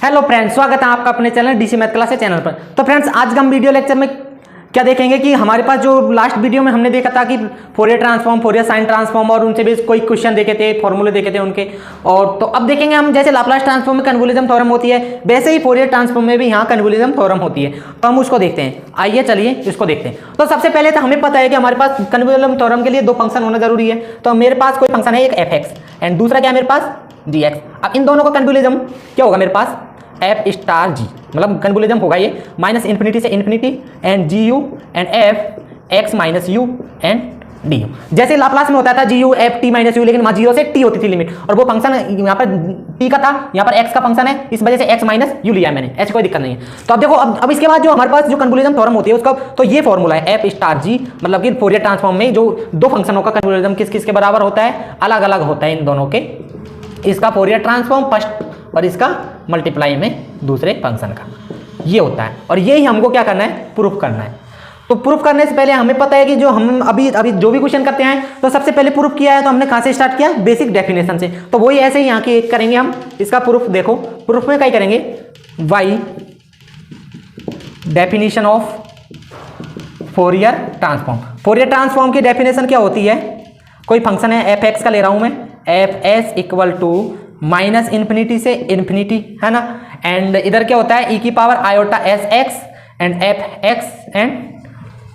Hello friends, स्वागत है आपका अपने channel DC math classes channel पर। तो फ्रेंड्स, आज का हम वीडियो लेक्चर में क्या देखेंगे कि हमारे पास जो लास्ट वीडियो में हमने देखा था कि Fourier transform, Fourier sine transform और उनसे भी कोई क्वेश्चन देखे थे, फॉर्मूले देखे थे उनके। और तो अब देखेंगे हम, जैसे लाप्लास ट्रांसफॉर्म में कन्वोल्यूशन थ्योरम होती है, वैसे ही फोरियर ट्रांसफॉर्म में भी यहाँ कन्वोल्यूशन थ्योरम होती है। तो हम उसको देखते हैं। आइए चलिए इसको देखते हैं। तो सबसे पहले तो हमें पता है कि हमारे पास कन्वोल्यूशन थ्योरम के लिए दो फंक्शन होना जरूरी है। तो मेरे पास कोई फंक्शन है, एक एफ एक्स एंड दूसरा क्या है मेरे पास, डी एक्स। अब इन दोनों का कन्वोल्यूशन क्या होगा मेरे पास, एफ स्टार जी, मतलब कन्वोल्यूशन होगा ये माइनस इन्फिनिटी से infinity and G U and F X minus U and D U. जैसे लाप्लास में होता था G U F T minus U, लेकिन वहाँ जीरो से टी होती थी लिमिट, और वो फंक्शन यहाँ पर टी का था, यहाँ पर एक्स का फंक्शन है, इस वजह से एक्स माइनस यू लिया मैंने, ऐसी कोई दिक्कत नहीं है। तो अब देखो, अब इसके बाद जो हमारे पास जो कन्वोल्यूशन थ्योरम होती है उसका, तो ये फॉर्मूला है एफ स्टार जी, मतलब कि फोरियर ट्रांसफॉर्म में जो दो फंक्शनों का कन्वोल्यूशन किस किस के बराबर होता है, अलग अलग होता है इन दोनों के। इसका फोरियर ट्रांसफॉर्म फर्स्ट और इसका मल्टीप्लाई में दूसरे फंक्शन का, ये होता है। और यही हमको क्या करना है, प्रूफ करना है। तो प्रूफ करने से पहले हमें पता है कि जो हम अभी जो भी क्वेश्चन करते हैं, तो सबसे पहले प्रूफ किया है तो हमने कहाँ से स्टार्ट किया, बेसिक डेफिनेशन से। तो वही ऐसे ही यहाँ की करेंगे हम इसका प्रूफ। देखो प्रूफ में क्या करेंगे, by definition of Fourier transform. Fourier transform की डेफिनेशन क्या होती है, कोई फंक्शन है एफ एक्स का ले रहा हूं मैं, F S equal to minus infinity से इन्फिनिटी, है ना, एंड इधर क्या होता है ई की power iota S X and F X and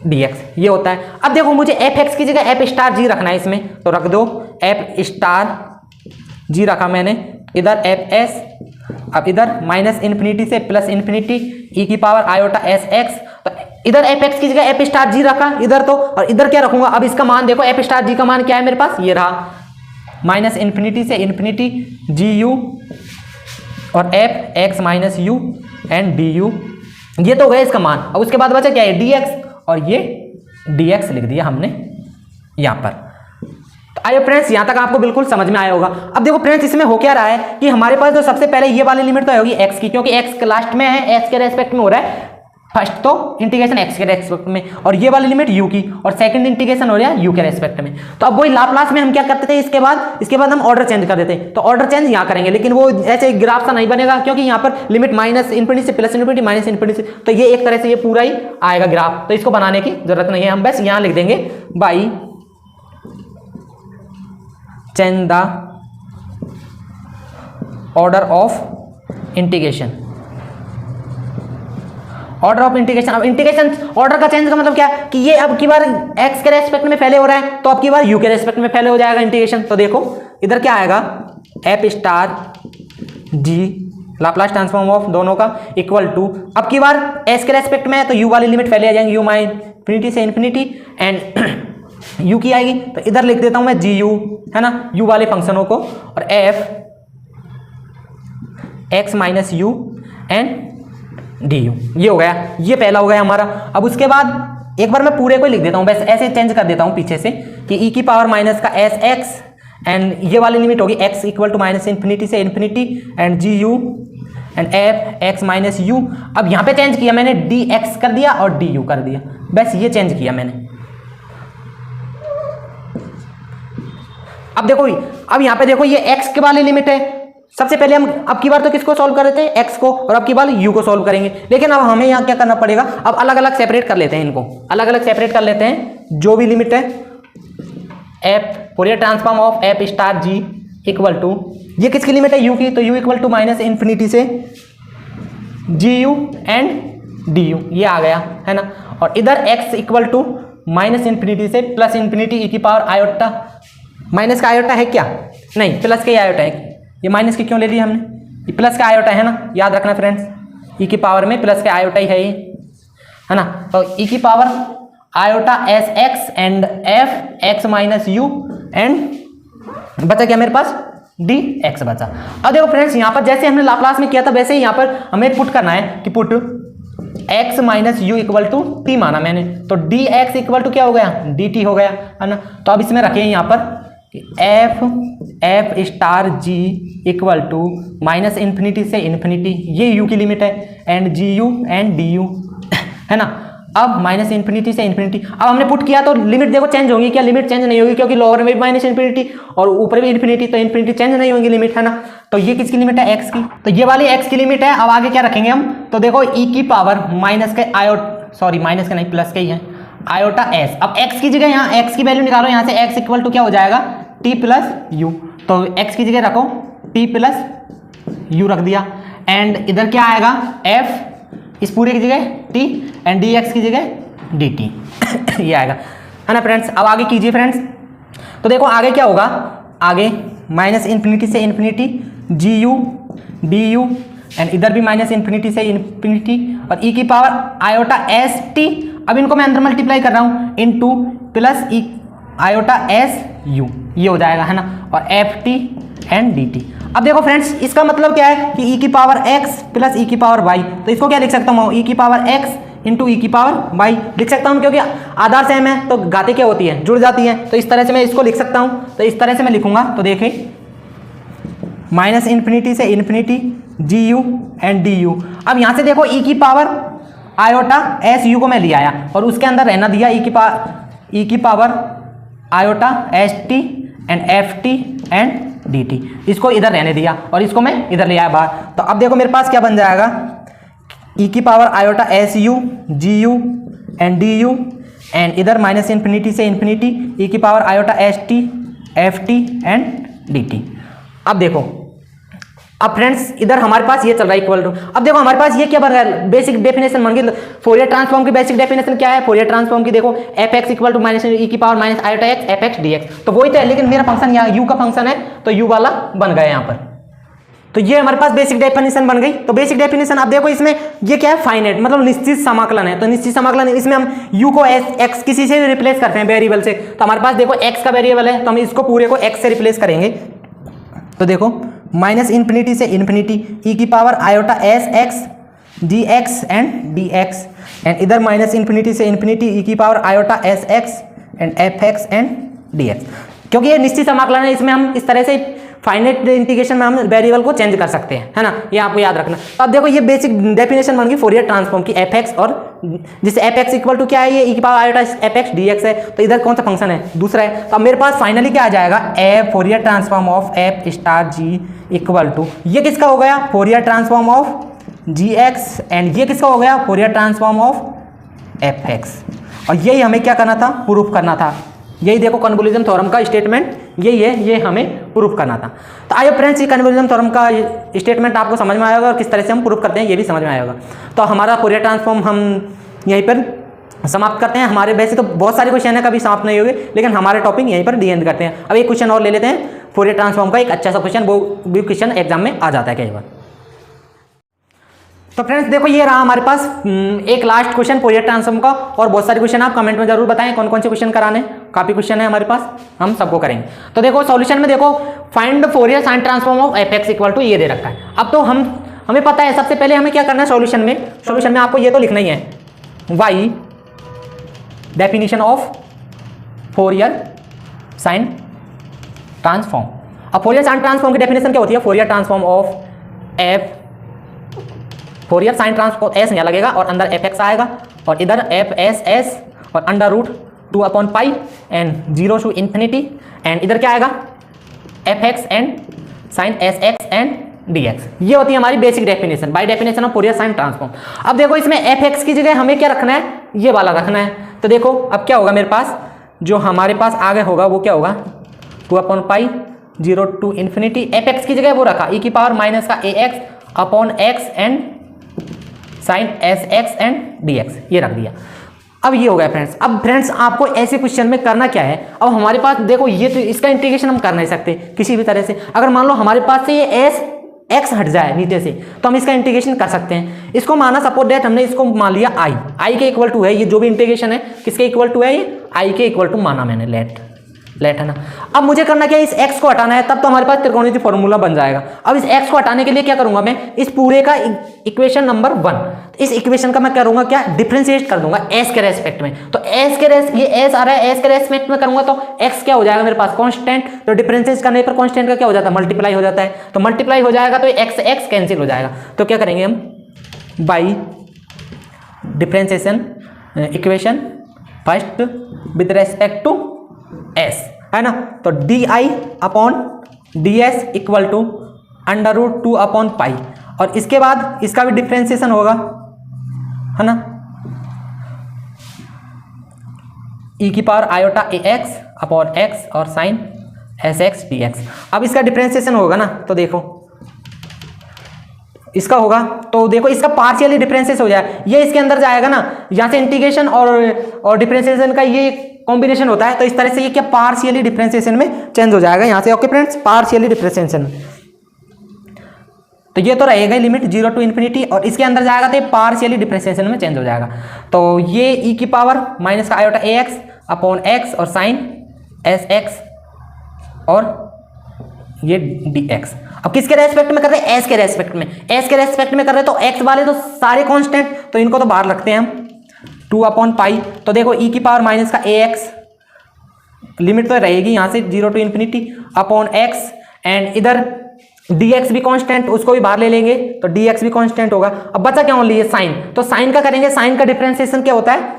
D X, ये होता है। अब देखो, मुझे एफ एक्स की जगह एफ स्टार जी रखना है इसमें, तो रख दो एफ स्टार जी रखा मैंने, इधर एफ एस, अब इधर माइनस इन्फिनिटी से प्लस इन्फिनिटी ई की पावर आयोटा एस एक्स, तो इधर एफ एक्स की जगह एफ स्टार जी रखा इधर, तो और इधर क्या रखूंगा, अब इसका मान देखो, एफ स्टार जी का मान क्या है मेरे पास, ये रहा माइनस इन्फिनिटी से इन्फिनिटी जी यू और F X minus U and D U, ये तो गया इसका मान। अब उसके बाद बचा क्या है, डी एक्स, और ये डी एक्स लिख दिया हमने यहां पर। तो आइए फ्रेंड्स, यहां तक आपको बिल्कुल समझ में आया होगा। अब देखो फ्रेंड्स, इसमें हो क्या रहा है कि हमारे पास जो सबसे पहले ये वाली लिमिट तो होगी एक्स की, क्योंकि एक्स लास्ट में है, एक्स के रेस्पेक्ट में हो रहा है फर्स्ट तो इंटीग्रेशन एक्स के रेस्पेक्ट में, और ये वाली लिमिट यू की, और सेकंड इंटीग्रेशन हो रहा है यू के रेस्पेक्ट में। तो अब वही लाप्लास में हम क्या करते थे, इसके बाद हम ऑर्डर चेंज कर देते, तो ऑर्डर चेंज यहाँ करेंगे, लेकिन वो ऐसे ग्राफ सा नहीं बनेगा, क्योंकि यहाँ पर लिमिट माइनस इन्फिनिटी से प्लस इन्फिनिटी माइनस इन्फिनिटी से, तो ये एक तरह से ये पूरा ही आएगा ग्राफ, तो इसको बनाने की जरूरत नहीं है, हम बस यहाँ लिख देंगे by change the order of integration. Order of integration, अब इंटीग्रेशन ऑर्डर का चेंज का मतलब क्या, कि ये अब की बार x के रेस्पेक्ट में पहले हो रहा है, तो अब की बार u के रेस्पेक्ट में पहले हो जाएगा इंटीग्रेशन। तो देखो इधर क्या आएगा, f star g Laplace transform of दोनों का इक्वल टू, अब की बार s के रेस्पेक्ट में है तो u वाली लिमिट पहले आ जाएंगी, u माइनस इन्फिनिटी से इन्फिनिटी एंड u की आएगी, तो इधर लिख देता हूं मैं जी यू, है ना, u वाले फंक्शनों को, और f x minus U and D U, ये हो गया, ये पहला हो गया हमारा। अब उसके बाद एक बार मैं पूरे को लिख देता हूँ, बस ऐसे चेंज कर देता हूँ पीछे से, कि ई की पावर माइनस का एस एक्स एंड ये वाली लिमिट होगी X equal to minus infinity से infinity and G U and F X minus U. अब यहाँ पे चेंज किया मैंने, डी एक्स कर दिया और डी यू कर दिया, बस ये चेंज किया मैंने। अब देखो, अब यहाँ पे देखो, ये एक्स के वाली लिमिट है। सबसे पहले हम अब की बार तो किसको सॉल्व कर रहे थे, एक्स को, और अब की बार यू को सॉल्व करेंगे, लेकिन अब हमें यहाँ क्या करना पड़ेगा, अब अलग अलग सेपरेट कर लेते हैं, इनको अलग अलग सेपरेट कर लेते हैं। जो भी लिमिट है F Fourier transform of F star G equal to, ये किसकी लिमिट है, यू की, तो U equal to minus infinity से G U and D U, ये आ गया, है ना, और इधर X equal to minus infinity से प्लस इन्फिनिटी ई की पावर आयोटा, माइनस का आयोटा है क्या, नहीं प्लस का ही आयोटा है, ये माइनस की क्यों ले लिया हमने, ये प्लस का आयोटा है ना, याद रखना फ्रेंड्स, ई की पावर में प्लस का आयोटा ही है ये, है ना, तो ई की power iota S X and F X minus U and बचा क्या मेरे पास, डी एक्स बचा। अब देखो फ्रेंड्स, यहाँ पर जैसे हमने लाप्लास में किया था, वैसे ही यहाँ पर हमें पुट करना है, कि put X minus U equal to T माना मैंने, तो डी एक्स इक्वल टू क्या हो गया, डी टी हो गया, है ना। तो अब इसमें रखें यहाँ पर F star G equal to minus infinity से इन्फिनिटी, ये यू की लिमिट है, and G U and D U, है ना। अब माइनस इन्फिनिटी से इन्फिनिटी, अब हमने पुट किया तो लिमिट देखो चेंज होगी क्या? लिमिट चेंज नहीं होगी, क्योंकि लोअर में भी माइनस इन्फिनिटी और ऊपर भी इन्फिनिटी, तो इन्फिनिटी चेंज नहीं होगी लिमिट, है ना। तो ये किसकी लिमिट है? एक्स की। तो ये वाली एक्स की लिमिट है। अब आगे क्या रखेंगे हम? तो देखो ई की पावर माइनस के माइनस के नहीं, प्लस के ही है, आयोटा एस। अब एक्स की जगह यहाँ एक्स की वैल्यू निकालो, यहाँ से एक्स इक्वल टू क्या हो जाएगा? T plus you. तो एक्स की जगह रखो टी प्लस यू रख दिया, एंड इधर क्या आएगा? एफ इस पूरे की जगह टी एंड डी एक्स की जगह डी टी ये आएगा, है ना फ्रेंड्स। अब आगे कीजिए फ्रेंड्स। तो देखो आगे क्या होगा? आगे माइनस इन्फिनिटी से infinity G U D U, and इधर भी माइनस इन्फिनिटी से इन्फिनिटी, और ई की पावर आयोटा एस टी। अब इनको मैं अंदर मल्टीप्लाई कर रहा हूँ into plus E iota S U, ये हो जाएगा, है ना, और F T and D T. अब देखो फ्रेंड्स इसका मतलब क्या है कि ई की पावर एक्स प्लस ई की पावर वाई, तो इसको क्या लिख सकता हूँ? ई की पावर एक्स इंटू ई की पावर वाई लिख सकता हूँ, क्योंकि आधार सेम है तो घातें क्या होती है? जुड़ जाती है। तो इस तरह से मैं इसको लिख सकता हूँ। तो इस तरह से मैं लिखूंगा, तो देखें माइनस इन्फिनिटी से infinity G U and D U. अब यहाँ से देखो ई की पावर आयोटा एस यू को मैं ले आया और उसके अंदर रहना दिया ई की power iota S T and F T and D T, इसको इधर रहने दिया और इसको मैं इधर ले आया बाहर। तो अब देखो मेरे पास क्या बन जाएगा? ई की power iota S U G U and D U, and इधर माइनस इन्फिनिटी से इन्फिनिटी ई की power iota S T F T and D T. अब देखो, अब फ्रेंड्स इधर हमारे पास ये चल रहा है इक्वल टू। अब देखो हमारे पास ये क्या बन रहा है? बेसिक डेफिनेशन बन गई। फोरियर ट्रांसफॉर्म की बेसिक डेफिनेशन क्या है? फोरियर ट्रांसफॉर्म की देखो F X equal to minus E की power minus iota X F X D X. तो वही तो है, लेकिन मेरा फंक्शन यहाँ यू का फंक्शन है तो यू वाला बन गया यहाँ पर। तो ये हमारे पास बेसिक डेफिनेशन बन गई। तो बेसिक डेफिनेशन आप देखो इसमें ये क्या है? फाइनाइट, मतलब निश्चित समाकलन है। तो निश्चित समाकलन इसमें हम u को x किसी से रिप्लेस करते हैं वेरिएबल से। तो हमारे पास देखो x का वेरिएबल है तो हम इसको पूरे को x से रिप्लेस करेंगे। तो देखो माइनस इन्फिनिटी से इन्फिनिटी ई की power iota S X D x and D x, and इधर माइनस इन्फिनिटी से इन्फिनिटी ई की power iota S X and F X and D x. क्योंकि ये निश्चित समाकलन है, इसमें हम इस तरह से फाइनाइट इंटीग्रेशन में हम वेरिएबल को चेंज कर सकते हैं, है ना, ये आपको याद रखना। तो अब देखो ये बेसिक डेफिनेशन बन गई फोरियर ट्रांसफॉर्म की एफ एक्स, और जिसे एफ एक्स इक्वल टू क्या है? ये ई की power iota F X D x है। तो इधर कौन सा फंक्शन है? दूसरा है। तो अब मेरे पास फाइनली क्या आ जाएगा? F Fourier transform of F star G equal to, ये किसका हो गया? Fourier transform of G X, and ये किसका हो गया? Fourier transform of F X. और यही हमें क्या करना था? प्रूफ करना था। यही देखो कन्वोल्यूशन थ्योरम का स्टेटमेंट यही है, ये हमें प्रूफ करना था। तो आइए फ्रेंड्स, ये कन्वोल्यूशन थ्योरम का स्टेटमेंट आपको समझ में आएगा और किस तरह से हम प्रूफ करते हैं ये भी समझ में आएगा। तो हमारा फोरियर ट्रांसफॉर्म हम यहीं पर समाप्त करते हैं। हमारे वैसे तो बहुत सारे क्वेश्चन है, कभी समाप्त नहीं होंगे, लेकिन हमारे टॉपिक यहीं पर डी एंड करते हैं। अब एक क्वेश्चन और ले लेते हैं फोरियर ट्रांसफॉर्म का, एक अच्छा सा क्वेश्चन, वो भी क्वेश्चन एग्जाम में आ जाता है कई बार। तो फ्रेंड्स देखो ये रहा हमारे पास एक लास्ट क्वेश्चन फोरियर ट्रांसफॉर्म का, और बहुत सारे क्वेश्चन आप कमेंट में जरूर बताएं कौन कौन से क्वेश्चन कराने, काफी क्वेश्चन है हमारे पास, हम सबको करेंगे। तो देखो सॉल्यूशन में देखो find Fourier sine transform of F X equal to, ये दे रखा है। अब तो हमें पता है सबसे पहले हमें क्या करना है सॉल्यूशन में आपको ये तो लिखना ही है why definition of Fourier sine transform. अब फोरियर साइन ट्रांसफॉर्म की डेफिनेशन क्या होती है? Fourier transform of F, Fourier sine transform S यहाँ लगेगा और अंदर एफ एक्स आएगा, और इधर एफ एस एस और अंडर रूट 2/पाई एंड 0 टू इन्फिनिटी, एंड इधर क्या आएगा? F X and sine S X and D X. ये होती है हमारी basic definition by definition of Fourier sine transform. अब देखो इसमें एफ एक्स की जगह हमें क्या रखना है? ये वाला रखना है। तो देखो अब क्या होगा मेरे पास, जो हमारे पास आगे होगा वो क्या होगा? 2/पाई 0 टू इन्फिनिटी, एफ एक्स की जगह वो रखा ई की पावर माइनस का A X upon X and sine S X and D X, ये रख दिया। अब ये हो गया फ्रेंड्स। अब फ्रेंड्स आपको ऐसे क्वेश्चन में करना क्या है? अब हमारे पास देखो ये तो इसका इंटीग्रेशन हम कर नहीं सकते किसी भी तरह से। अगर मान लो हमारे पास से ये एस एक्स हट जाए नीचे से तो हम इसका इंटीग्रेशन कर सकते हैं। इसको माना सपोज दैट हमने इसको मान लिया आई के इक्वल टू है, ये जो भी इंटीग्रेशन है किसके इक्वल टू है? ये आई के इक्वल टू माना मैंने, लेट है ना। अब मुझे करना क्या है? इस x को हटाना है, तब तो हमारे पास त्रिकोणमितीय फॉर्मूला बन जाएगा। अब इस x को हटाने के लिए क्या करूंगा मैं? इस पूरे का इक्वेशन नंबर 1, इस इक्वेशन का मैं करूंगा क्या? डिफरेंशिएट कर दूंगा s के रेस्पेक्ट में। तो s के ये s आ रहा है, s के रेस्पेक्ट में करूंगा तो x क्या हो जाएगा मेरे पास? कांस्टेंट। तो डिफरेंशिएट करने पर कांस्टेंट का क्या हो जाता है? मल्टीप्लाई हो जाता है। तो मल्टीप्लाई हो जाएगा तो x कैंसिल हो जाएगा। तो क्या करेंगे हम? By differentiation equation first with respect to S, है ना। तो D I upon D S equal to √2 upon pi, और इसके बाद इसका भी डिफ्रेंसिएशन होगा, है ना, ई की power iota A X upon X और sine S X D X. अब इसका डिफ्रेंसिएशन होगा ना, तो देखो इसका होगा, तो देखो इसका पार्शियली डिफरेंशिएशन हो जाए, ये इसके अंदर जाएगा ना, यहाँ से इंटीग्रेशन और डिफरेंशिएशन का ये कॉम्बिनेशन होता है, तो इस तरह से ये क्या पार्शियली डिफरेंशिएशन में चेंज हो जाएगा यहाँ से। ओके फ्रेंड्स, पार्शियली डिफरेंशिएशन, तो ये तो रहेगा लिमिट 0 टू इन्फिनिटी, और इसके अंदर जाएगा तो ये पार्शियली डिफरेंशिएशन में चेंज हो जाएगा। तो ये ई की पावर माइनस का iota A X upon X और साइन एस एक्स और ये डी एक्स। अब किसके रेस्पेक्ट में कर रहे हैं? एस के रेस्पेक्ट में। एस के रेस्पेक्ट में कर रहे हैं तो एक्स वाले तो सारे कांस्टेंट, तो इनको तो बाहर रखते हैं हम, 2 अपॉन पाई। तो देखो ई की पावर माइनस का ए एक्स, लिमिट तो रहेगी यहाँ से 0 to infinity upon X, and इधर डी एक्स भी कांस्टेंट, उसको भी बाहर ले लेंगे तो डी एक्स भी कांस्टेंट होगा। अब बचा क्या ओनली है साइन, तो साइन का करेंगे, साइन का डिफरेंशिएशन क्या होता है?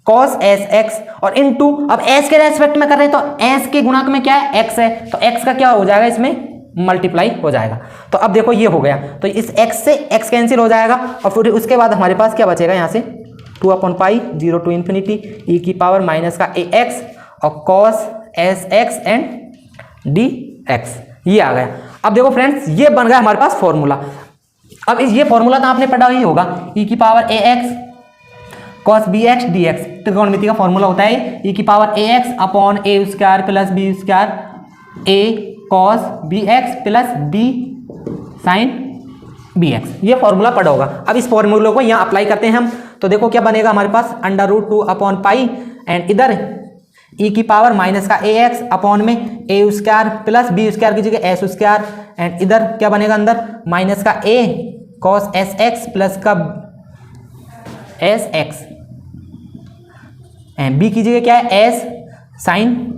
cos एस एक्स और इनटू, अब एस के रेस्पेक्ट में कर रहे हैं तो एस के गुणक में क्या है? एक्स है, तो एक्स का क्या हो जाएगा? इसमें मल्टीप्लाई हो जाएगा। तो अब देखो ये हो गया, तो इस एक्स से एक्स कैंसिल हो जाएगा, और फिर उसके बाद हमारे पास क्या बचेगा यहाँ से? 2 upon pi 0 to infinity E की पावर माइनस का ए एक्स और cos S X and D X, ये आ गया। अब देखो फ्रेंड्स, ये बन गया हमारे पास फॉर्मूला। अब ये फॉर्मूला तो आपने पढ़ा ही होगा, ई की power A X cos B X D X, त्रिकोणमिति का फॉर्मूला होता है ई की power A X upon A square plus B square A cos B X plus B sine B X, ये फॉर्मूला पढ़ा होगा। अब इस फॉर्मूले को यहाँ अप्लाई करते हैं हम, तो देखो क्या बनेगा हमारे पास? √2 अपॉन पाई, एंड इधर ई की पावर माइनस का ए एक्स अपॉन में ए स्क्वायर प्लस बी स्क्वायर की जगह एस स्क्वायर, एंड इधर क्या बनेगा अंदर? माइनस का ए cos एस एक्स प्लस का एस एक्स, एंड बी की जगह क्या है? एस साइन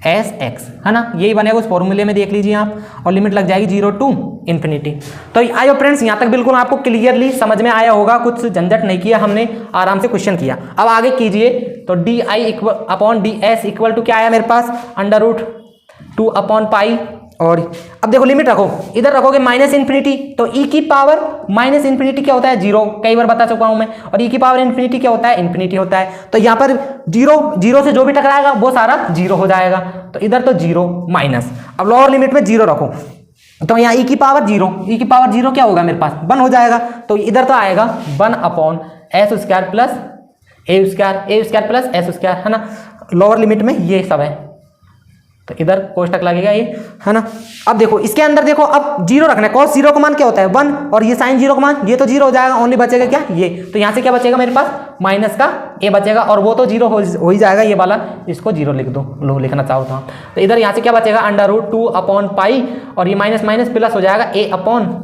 एस एक्स, है ना, यही बनेगा उस फॉर्मूले में, देख लीजिए आप, और लिमिट लग जाएगी 0 टू इन्फिनिटी। तो आयो फ्रेंड्स, यहाँ तक बिल्कुल आपको क्लियरली समझ में आया होगा, कुछ झंझट नहीं किया हमने, आराम से क्वेश्चन किया। अब आगे कीजिए, तो D I upon D S equal to क्या आया मेरे पास? √2 अपॉन पाई, और अब देखो लिमिट रखो, इधर रखोगे माइनस इन्फिनिटी, तो ई की पावर माइनस इन्फिनिटी क्या होता है? 0, कई बार बता चुका हूं मैं, और ई की पावर इन्फिनिटी क्या होता है? इन्फिनिटी होता है। तो यहाँ पर 0 से जो भी टकराएगा वो सारा 0 हो जाएगा, तो इधर तो 0 माइनस, अब लोअर लिमिट में 0 रखो, तो यहाँ ई की पावर 0, ई की पावर 0 क्या होगा मेरे पास? 1 हो जाएगा, तो इधर तो आएगा 1 upon S square plus A square plus S square, है ना, लोअर लिमिट में ये सब है, तो इधर कोष्टक लगेगा ये, है ना। अब देखो इसके अंदर देखो, अब 0 रखना है, cos 0 का मान क्या होता है? 1, और ये sin 0 का मान, ये तो 0 हो जाएगा, ओनली बचेगा क्या? ये, तो यहाँ से क्या बचेगा मेरे पास? माइनस का ए बचेगा, और वो तो 0 हो ही जाएगा, ये वाला, इसको 0 लिख दो, लो लिखना चाहो तो इधर यहाँ से क्या बचेगा? √2 अपॉन पाई, और ये माइनस माइनस प्लस हो जाएगा A upon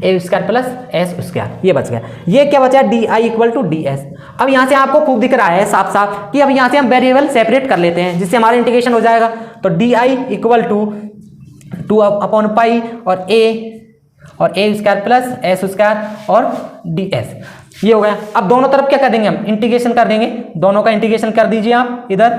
A square plus S square, ये बच गया। ये क्या बचा? D I equal to D S. अब यहाँ से आपको खूब दिख रहा है साफ साफ कि अब यहाँ से हम वेरिएबल सेपरेट कर लेते हैं, जिससे हमारा इंटीग्रेशन हो जाएगा। तो D I equal to 2 upon pi और A square plus S square और डी एस, ये हो गया। अब दोनों तरफ क्या कर देंगे? हम इंटीग्रेशन कर देंगे, दोनों का इंटीग्रेशन कर दीजिए आप, इधर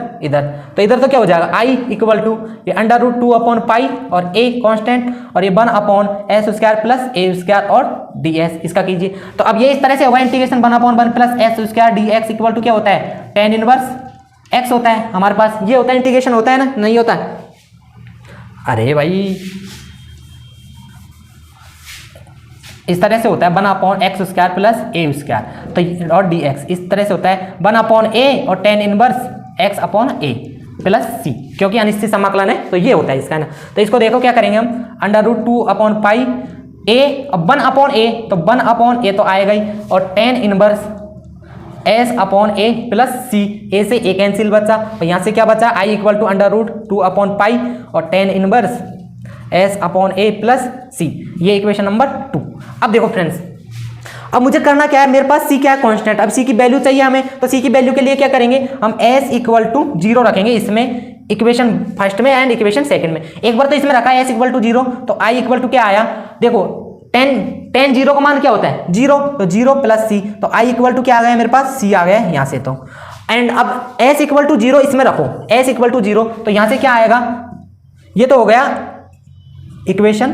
तो इधर तो क्या हो जाएगा? आई इक्वल टू ये √2 अपॉन पाई और ए कांस्टेंट, और ये 1 upon S square plus A square और डी एस, इसका कीजिए। तो अब ये इस तरह से होगा integration 1 upon 1 plus S square D X equal to क्या होता है? tan इनवर्स एक्स होता है हमारे पास, ये होता है इंटीग्रेशन, होता है ना? नहीं होता है? अरे भाई इस तरह से होता है 1 upon x square plus A square, तो और डी एक्स इस तरह से होता है 1 अपॉन ए और tan इनवर्स एक्स अपॉन ए प्लस सी, क्योंकि अनिश्चित समाकलन है, तो ये होता है इसका ना। तो इसको देखो क्या करेंगे हम, √2 अपॉन पाई ए, अब 1 अपॉन ए, तो 1 अपॉन ए तो आएगा ही, और tan इनवर्स एस अपॉन ए प्लस सी, ए से ए कैंसिल बचा, और यहाँ से क्या बचा? आई इक्वल टू √2 अपॉन पाई और tan इनवर्स एस अपॉन ए प्लस सी, ये इक्वेशन नंबर 2। अब देखो फ्रेंड्स, अब मुझे करना क्या है? मेरे पास सी क्या है? कांस्टेंट। अब सी की वैल्यू चाहिए हमें, तो सी की वैल्यू के लिए क्या करेंगे हम? एस इक्वल टू 0 रखेंगे इसमें, इक्वेशन फर्स्ट में एंड इक्वेशन सेकंड में। एक बार तो इसमें रखा है एस इक्वल टू 0, तो आई इक्वल टू क्या आया? देखो tan tan जीरो का मान क्या होता है? जीरो, तो जीरो प्लस सी, तो आई इक्वल टू क्या आ गया मेरे पास? सी आ गया यहां से। तो एंड अब एस इक्वल टू जीरो इसमें रखो, एस इक्वल टू जीरो, तो यहां से क्या आएगा? ये तो हो गया इक्वेशन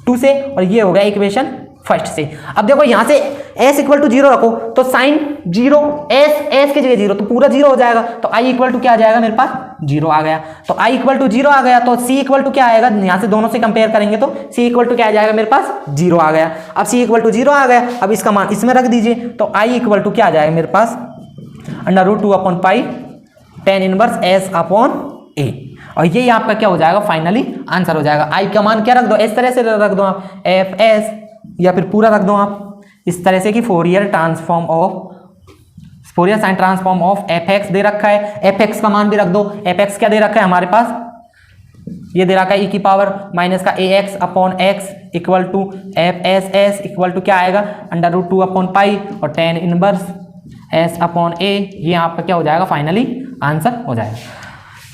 2 से और ये हो गया इक्वेशन फर्स्ट से। अब देखो यहां से s इक्वल टू जीरो रखो तो साइन जीरो, s की जगह जीरो, तो पूरा जीरो हो जाएगा, तो i इक्वल टू क्या आ जाएगा मेरे पास? जीरो आ गया। तो i इक्वल टू जीरो आ गया, तो c इक्वल टू क्या आएगा? यहां से दोनों से कंपेयर करेंगे तो c इक्वल टू क्या आ जाएगा मेरे पास? जीरो आ गया। अब c इक्वल टू जीरो आ गया, अब इसका मान इसमें रख दीजिए, तो i इक्वल टू क्या आ जाएगा मेरे पास? Under root 2 upon pi tan inverse s upon a, और ये आपका क्या हो जाएगा? फाइनली आंसर हो जाएगा। i का मान क्या रख दो? इस तरह से रख दो आप एफ एस, या फिर पूरा रख दो आप इस तरह से कि Fourier sine transform of F X दे रखा है, एफ एक्स का मान भी रख दो। एफ एक्स क्या दे रखा है हमारे पास? ये दे रखा है e की पावर माइनस का A X upon X equal to F S S equal to क्या आएगा? अंडर रूट 2 अपॉन पाई और tan inverse s upon a, ये आपका क्या हो जाएगा? फाइनली आंसर हो जाएगा।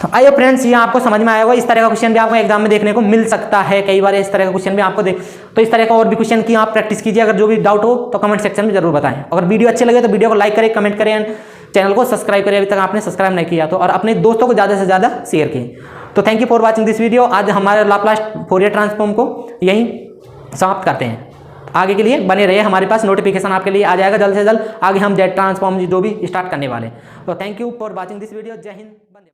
तो आइए फ्रेंड्स, ये आपको समझ में आया होगा। इस तरह का क्वेश्चन भी आपको एग्जाम में देखने को मिल सकता है कई बार, इस तरह का क्वेश्चन भी आपको तो इस तरह का और भी क्वेश्चन की आप प्रैक्टिस कीजिए। अगर जो भी डाउट हो तो कमेंट सेक्शन में जरूर बताएं। अगर वीडियो अच्छे लगे तो वीडियो को लाइक करें, कमेंट करें, चैनल को सब्सक्राइब करें अभी तक आपने सब्सक्राइब नहीं किया तो, और अपने दोस्तों को ज़्यादा से ज़्यादा शेयर किए। तो thank you for watching this video. आज हमारे लाप्लास फोरियर ट्रांसफॉर्म को यहीं समाप्त करते हैं। आगे के लिए बने रहिए, हमारे पास नोटिफिकेशन आपके लिए आ जाएगा जल्द से जल्द। आगे हम जेड ट्रांसफॉर्म जो भी स्टार्ट करने वाले हैं। तो thank you for watching this video. जय हिंद।